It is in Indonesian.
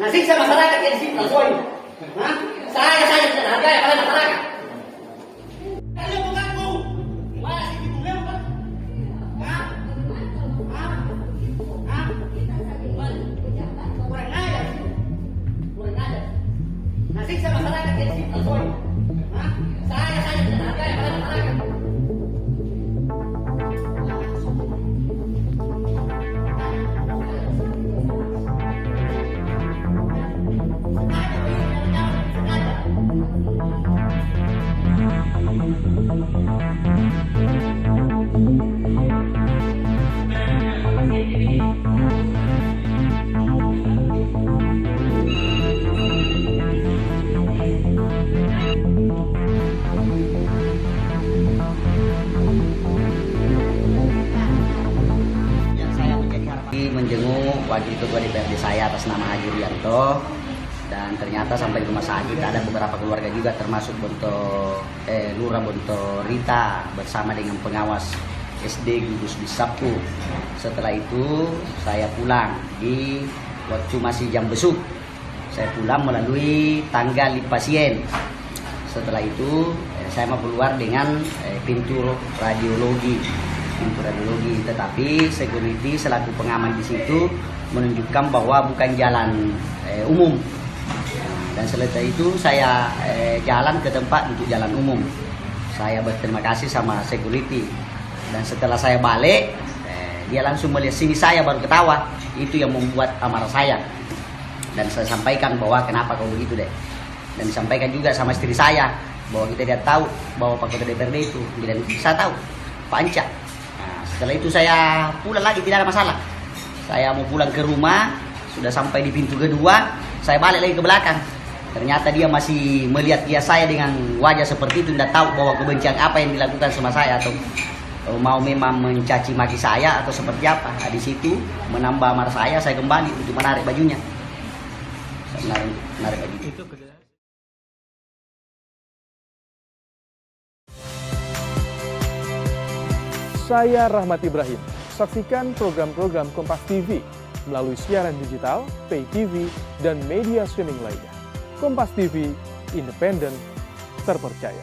Nah, siksa masyarakat yang difitnah semua ini. Hah? Saya tidak hargai pada masyarakat. Kalian mengaku. Mana sih ibu lewat? Hah? Hah? Hah? Kurang ajar. Kurang ajar. Nah, siksa masyarakat yang difitnah semua ini. Hah? Saya tidak hargai pada masyarakat. Menjenguk wakil ketua DPRD saya atas nama Haji Rianto, dan ternyata sampai di rumah sakit ada beberapa keluarga juga termasuk Lurah Bonto Rita bersama dengan pengawas SD Gudus Bisapu. Setelah itu saya pulang di waktu masih jam besuk. Saya pulang melalui tangga lift pasien. Setelah itu saya mau keluar dengan pintu radiologi, tetapi security selaku pengaman di situ menunjukkan bahwa bukan jalan umum. Dan setelah itu saya jalan ke tempat untuk jalan umum. Saya berterima kasih sama security. Dan setelah saya balik, dia langsung melihat sini saya baru ketawa. Itu yang membuat amarah saya. Dan saya sampaikan bahwa kenapa kau begitu deh. Dan disampaikan juga sama istri saya bahwa kita tidak tahu bahwa Pak Ketua DPRD itu. Dan saya tahu Pak Anca. Setelah itu saya pulang lagi, tidak ada masalah. Saya mau pulang ke rumah, sudah sampai di pintu kedua, saya balik lagi ke belakang. Ternyata dia masih melihat saya dengan wajah seperti itu, tidak tahu bahwa kebencian apa yang dilakukan sama saya atau mau memang mencaci maki saya atau seperti apa. Nah, di situ menambah marah saya kembali untuk menarik bajunya. Saya menarik baju itu. Saya Rahmat Ibrahim. Saksikan program-program Kompas TV melalui siaran digital, pay TV, dan media streaming lainnya. Kompas TV, independen, terpercaya.